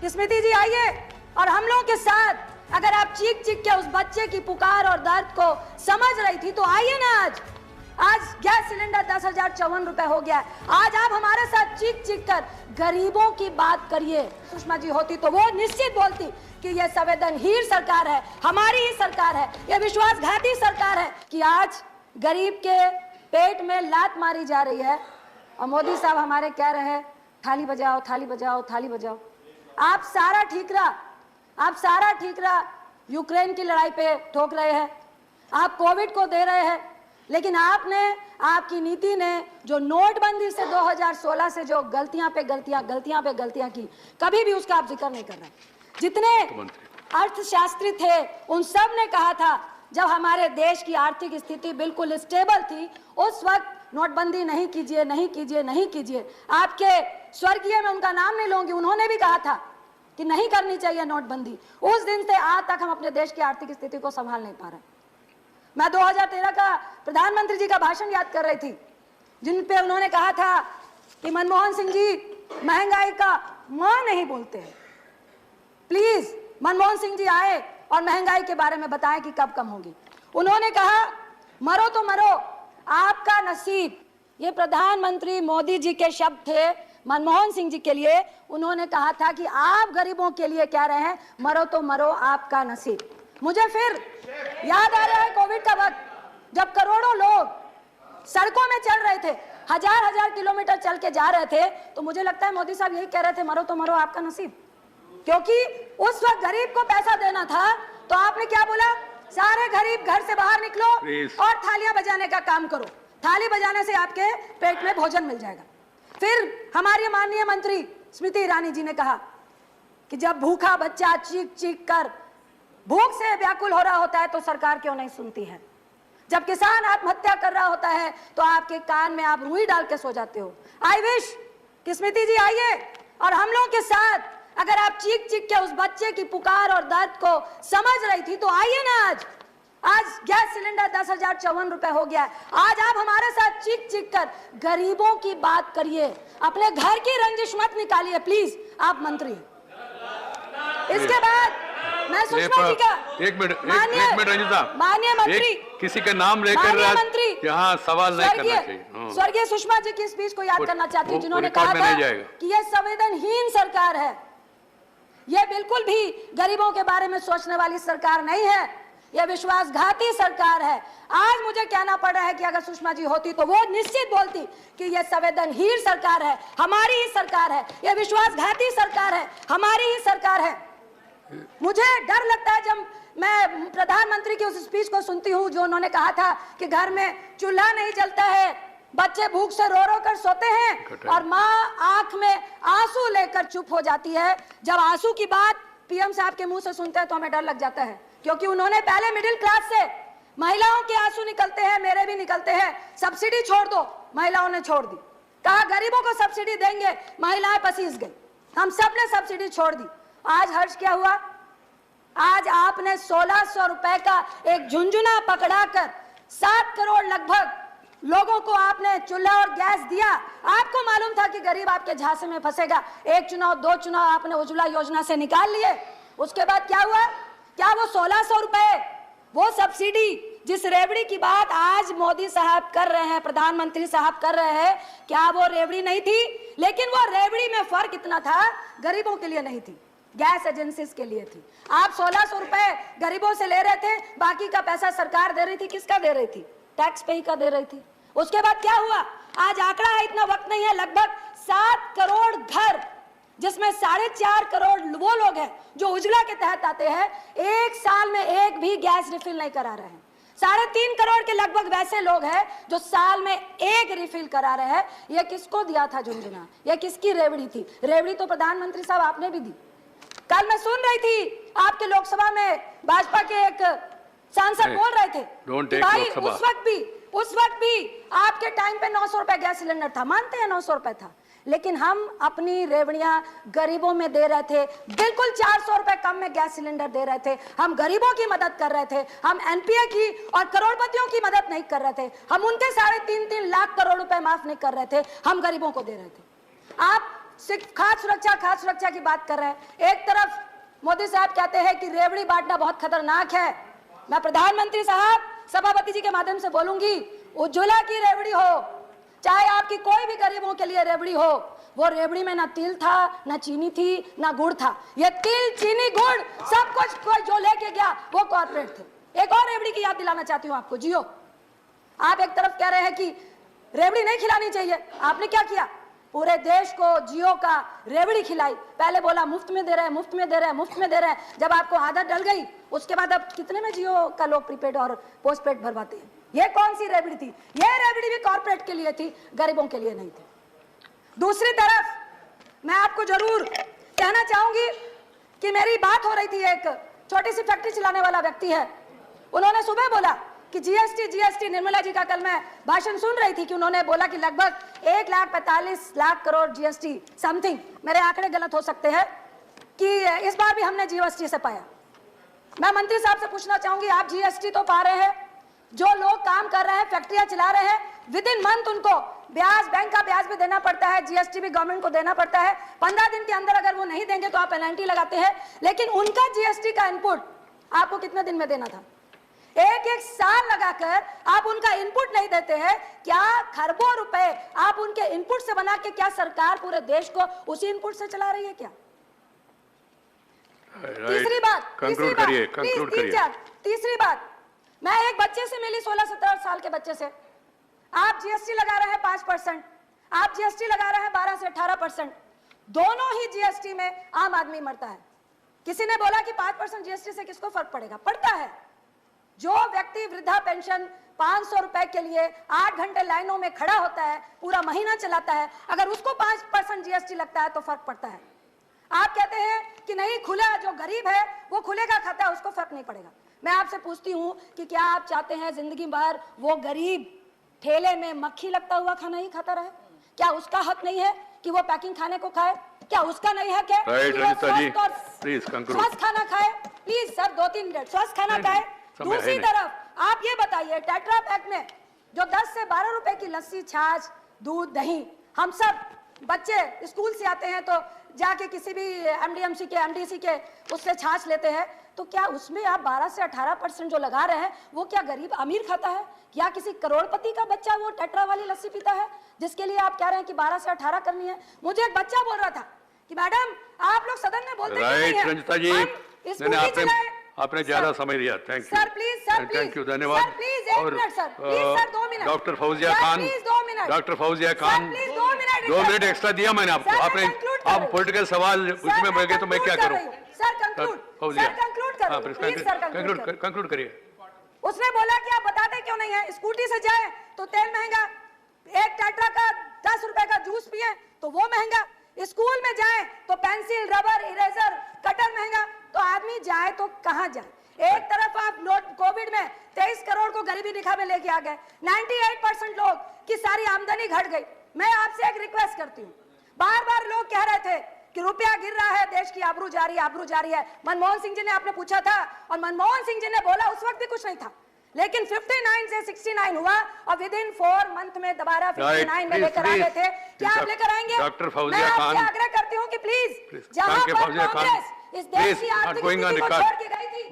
स्मृति जी आइए और हम लोगों के साथ, अगर आप चीख चीख के उस बच्चे की पुकार और दर्द को समझ रही थी तो आइए ना। आज गैस सिलेंडर 10,054 रुपए हो गया। आज आप हमारे साथ चीख चीख कर गरीबों की बात करिए। सुषमा जी होती तो वो निश्चित बोलती कि ये संवेदनहीन सरकार है, हमारी ही सरकार है, ये विश्वासघाती सरकार है कि आज गरीब के पेट में लात मारी जा रही है। और मोदी साहब हमारे कह रहे हैं थाली बजाओ, थाली बजाओ, थाली बजाओ। आप सारा ठीकरा यूक्रेन की लड़ाई पे ठोक रहे हैं, आप कोविड को दे रहे हैं, लेकिन आपकी नीति ने जो नोटबंदी से 2016 से जो गलतियां पे गलतियां की, कभी भी उसका आप जिक्र नहीं कर रहे। जितने अर्थशास्त्री थे उन सब ने कहा था जब हमारे देश की आर्थिक स्थिति बिल्कुल स्टेबल थी, उस वक्त नोटबंदी नहीं कीजिए। आपके स्वर्गीय में उनका नाम नहीं लूंगी, उन्होंने भी कहा था कि नहीं करनी चाहिए नोटबंदी। उस दिन से आज तक हम अपने देश की आर्थिक स्थिति को संभाल नहीं पा रहे। मैं 2013 का प्रधानमंत्री जी का भाषण याद कर रही थी, जिन पे उन्होंने कहा था कि मनमोहन सिंह जी महंगाई का मां नहीं बोलते हैं, प्लीज मनमोहन सिंह जी आए और महंगाई के बारे में बताएं कि कब कम होगी। उन्होंने कहा मरो तो मरो आपका नसीब। ये प्रधानमंत्री मोदी जी के शब्द थे मनमोहन सिंह जी के लिए। उन्होंने कहा था कि आप गरीबों के लिए कह रहे हैं मरो तो मरो आपका नसीब। मुझे फिर याद आ रहा है कोविड का वक्त, जब करोड़ों लोग सड़कों में चल रहे थे, हजार किलोमीटर चल के जा रहे थे, तो मुझे लगता है मोदी साहब यही कह रहे थे मरो तो मरो आपका नसीब। क्योंकि उस वक्त गरीब को पैसा देना था, तो आपने क्या बोला, सारे गरीब घर से बाहर निकलो और थालियां बजाने का काम करो, थाली बजाने से आपके पेट में भोजन मिल जाएगा। फिर हमारी माननीय मंत्री स्मृति ईरानी जी ने कहा कि जब भूखा बच्चा चीख चीख कर भूख से व्याकुल हो रहा होता है तो सरकार क्यों नहीं सुनती है। जब किसान आत्महत्या कर रहा होता है तो आपके कान में आप रुई डाल के सो जाते हो। आई विश कि स्मृति जी आइए और हम लोगों के साथ, अगर आप चीख चीख के उस बच्चे की पुकार और दर्द को समझ रही थी तो आइए ना। आज गैस सिलेंडर 10,054 रुपए हो गया है। आज आप हमारे साथ चीख चीख कर गरीबों की बात करिए, अपने घर की रंजिश मत निकालिए प्लीज, आप मंत्री। इसके बाद मैं सुषमा जी का एक मिनट रंजिता, माननीय मंत्री, किसी का नाम लेकर यहाँ सवाल नहीं करना चाहिए। स्वर्गीय सुषमा जी की स्पीच को याद करना चाहती हूँ, जिन्होंने कहा था कि यह संवेदनहीन सरकार है, यह बिल्कुल भी गरीबों के बारे में सोचने वाली सरकार नहीं है, यह विश्वासघाती सरकार है। आज मुझे कहना पड़ रहा है कि अगर सुषमा जी होती तो वो निश्चित बोलती कि यह संवेदनहीन सरकार है, हमारी ही सरकार है, यह विश्वासघाती सरकार है, हमारी ही सरकार है। मुझे डर लगता है जब मैं प्रधानमंत्री की उस स्पीच को सुनती हूँ, जो उन्होंने कहा था कि घर में चूल्हा नहीं जलता है, बच्चे भूख से रो रो कर सोते हैं और माँ आंख में आंसू लेकर चुप हो जाती है। जब आंसू की बात पीएम साहब के मुंह से सुनते हैं तो हमें डर लग जाता है, क्योंकि उन्होंने पहले मिडिल क्लास से महिलाओं के आंसू निकलते हैं, मेरे भी निकलते हैं, सब्सिडी छोड़ दो, महिलाओं ने छोड़ दी। कहा गरीबों को सब्सिडी देंगे, महिलाएं पसीज गई, हम सब ने सब्सिडी छोड़ दी। आज हर्ष क्या हुआ, आज आपने 1600 रुपए का एक झुंझुना पकड़ाकर 7 करोड़ लगभग लोगों को आपने चूल्हा और गैस दिया। आपको मालूम था कि गरीब आपके झांसे में फंसेगा, एक चुनाव 2 चुनाव आपने उज्ज्वला योजना से निकाल लिए। उसके बाद क्या हुआ, क्या वो 1600 रुपए, वो सब्सिडी जिस रेवड़ी की बात आज मोदी साहब कर रहे हैं, प्रधानमंत्री साहब कर रहे हैं, क्या वो रेवड़ी नहीं थी? लेकिन वो रेवड़ी में फर्क इतना था, गरीबों के लिए नहीं थी, गैस एजेंसीज के लिए थी। आप 1600 रुपए गरीबों से ले रहे थे, बाकी का पैसा सरकार दे रही थी। किसका दे रही थी? टैक्स पे ही का दे रही थी। उसके बाद क्या हुआ, आज आंकड़ा है, इतना वक्त नहीं है, लगभग 7 करोड़ घर, जिसमें 4.5 करोड़ वो लोग हैं जो उज्ज्वला के तहत आते हैं, एक साल में एक भी गैस रिफिल नहीं करा रहे हैं। 3.5 करोड़ के लगभग वैसे लोग हैं जो साल में एक रिफिल करा रहे हैं। ये किसको दिया था झुंझुना, ये किसकी रेवड़ी थी? रेवड़ी तो प्रधानमंत्री साहब आपने भी दी। कल मैं सुन रही थी आपके लोकसभा में भाजपा के एक सांसद बोल रहे थे कि भाई उस वक्त भी आपके टाइम पे 900 रुपए गैस सिलेंडर था, मानते हैं 900 रुपए था, लेकिन हम अपनी रेवड़ियां गरीबों में दे रहे थे, बिल्कुल 400 रुपए कम में गैस सिलेंडर दे रहे थे। हम गरीबों की मदद कर रहे थे, हम एनपीए की और करोड़पतियों की मदद नहीं कर रहे थे, हम उनके 3.5 लाख करोड़ रुपए माफ नहीं कर रहे थे, हम गरीबों को दे रहे थे। आप सिर्फ खाद्य सुरक्षा की बात कर रहे हैं। एक तरफ मोदी साहब कहते हैं कि रेवड़ी बांटना बहुत खतरनाक है। मैं प्रधानमंत्री साहब सभापति जी के माध्यम से बोलूंगी, उज्ज्वला की रेवड़ी हो, चाहे आपकी कोई भी गरीबों के लिए रेवड़ी हो, वो रेवड़ी में ना तिल था, ना चीनी थी, ना गुड़ था। ये तिल, चीनी, गुड़ सब कुछ कोई जो लेके गया वो कॉर्पोरेट थे। एक और रेवड़ी की याद दिलाना चाहती हूँ आपको, जियो। आप एक तरफ कह रहे हैं कि रेवड़ी नहीं खिलानी चाहिए, आपने क्या किया? पूरे देश को जियो का रेवड़ी खिलाई। पहले बोला मुफ्त में दे रहे हैं, मुफ्त में दे रहे हैं, मुफ्त में दे रहे हैं। जब आपको आदत डल गई, उसके बाद अब कितने में जियो का लोग प्रीपेड और पोस्टपेड भरवाते हैं। ये कौन सी रेवड़ी थी? ये रेवड़ी भी कॉर्पोरेट के लिए थी, गरीबों के लिए नहीं थी। दूसरी तरफ मैं आपको जरूर कहना चाहूंगी कि मेरी बात हो रही थी, एक छोटी सी फैक्ट्री चलाने वाला व्यक्ति है, उन्होंने सुबह बोला कि जीएसटी। निर्मला जी का कल मैं भाषण सुन रही थी कि उन्होंने बोला कि लगभग 1,45,00,000 करोड़ जीएसटी समथिंग, मेरे आंकड़े गलत हो सकते हैं, कि इस बार भी हमने जीएसटी से पाया। मैं मंत्री साहब से पूछना चाहूंगी, आप जीएसटी तो पा रहे हैं, जो लोग काम कर रहे हैं, फैक्ट्रियां चला रहे हैं, विद इन मंथ उनको ब्याज, बैंक का ब्याज भी देना पड़ता है, जीएसटी भी गवर्नमेंट को देना पड़ता है। 15 दिन के अंदर अगर वो नहीं देंगे तो आप पेनल्टी लगाते हैं, लेकिन उनका जीएसटी का इनपुट आपको कितने दिन में देना था? एक साल लगाकर आप उनका इनपुट नहीं देते हैं। क्या खरबों रुपए आप उनके इनपुट से बना के, क्या सरकार पूरे देश को उसी इनपुट से चला रही है क्या? तीसरी बात, मैं एक बच्चे से मिली, 16-17 साल के बच्चे से। आप जीएसटी लगा रहे हैं 5%, आप जीएसटी लगा रहे हैं 12 से 18%। दोनों ही जीएसटी में आम आदमी मरता है। किसी ने बोला कि 5% जीएसटी से किसको फर्क पड़ेगा? पड़ता है। जो व्यक्ति वृद्धा पेंशन 500 रुपए के लिए 8 घंटे लाइनों में खड़ा होता है, पूरा महीना चलाता है, अगर उसको 5% जीएसटी लगता है तो फर्क पड़ता है। आप कहते हैं कि नहीं, खुला, जो गरीब है वो खुलेगा खाता है, उसको फर्क नहीं पड़ेगा। मैं आपसे पूछती हूं कि क्या आप चाहते हैं जिंदगी भर वो गरीब ठेले में मक्खी लगता हुआ खाना ही खाता रहे? क्या उसका हक नहीं है कि वो पैकिंग खाने को खाए? क्या उसका नहीं हक है कि वो स्वस्थ खाना खाए? प्लीज सर, 2-3 मिनट, स्वस्थ खाना खाए। दूसरी तरफ आप ये बताइए, टेट्रा पैक में जो 10 से 12 रुपए की लस्सी, छाछ, दूध, दही, हम सब बच्चे स्कूल से आते हैं तो जाके किसी भी एमडीएमसी के, एमडीसी के उससे छाछ लेते हैं, तो क्या उसमें आप 12 से 18% जो लगा रहे हैं वो क्या गरीब अमीर खाता है? या किसी करोड़पति का बच्चा वो टेट्रा वाली लस्सी पीता है जिसके लिए आप कह रहे हैं कि 12 से 18 करनी है? मुझे एक बच्चा बोल रहा था कि मैडम आप लोग सदन में बोलते हैं, आपने ज्यादा समझ लिया। Thank you sir, please sir, thank you, धन्यवाद। Sir please 1 minute sir, please sir 2 minute. Doctor Fauzia Khan, please 2 minute. Doctor Fauzia Khan, please 2 minute. 2 minute extra दिया मैंने आपको। आपने आप पॉलिटिकल सवाल उसमें बढ़ गए तो मैं क्या करूं? सर कंक्लूड, सर कंक्लूड करो, प्लीज सर कंक्लूड करिए। उसने बोला कि आप बताते क्यों नहीं है? स्कूटी से जाए तो तेल महंगा, एक टेट्रा का 10 रुपए का जूस पिए तो वो महंगा, स्कूल में जाए तो पेंसिल, रबर, इरेजर, कटर महंगा, तो आदमी जाए तो कहां जाए? एक तरफ आप कोविड में 23 करोड़ को गरीबी रेखा में लेके आ गए, 98% लोग की सारी आमदनी घट गई। मैं आपसे एक रिक्वेस्ट करती हूँ, बार बार लोग कह रहे थे कि रुपया गिर रहा है, देश की आबरू जा रही है, आबरू जा रही है। मनमोहन सिंह जी ने आपने पूछा था और मनमोहन सिंह जी ने बोला उस वक्त भी कुछ नहीं था, लेकिन 59 से 69 हुआ और विद इन 4 मंथ में दोबारा 59 में लेकर आ गए थे। क्या आप लेकर आएंगे? डॉक्टर फौजिया खान, मैं आपसे आग्रह करती हूँ कि प्लीज, जहां पर कांग्रेस इस देश की आर्थिक स्थिति को छोड़ के गई थी।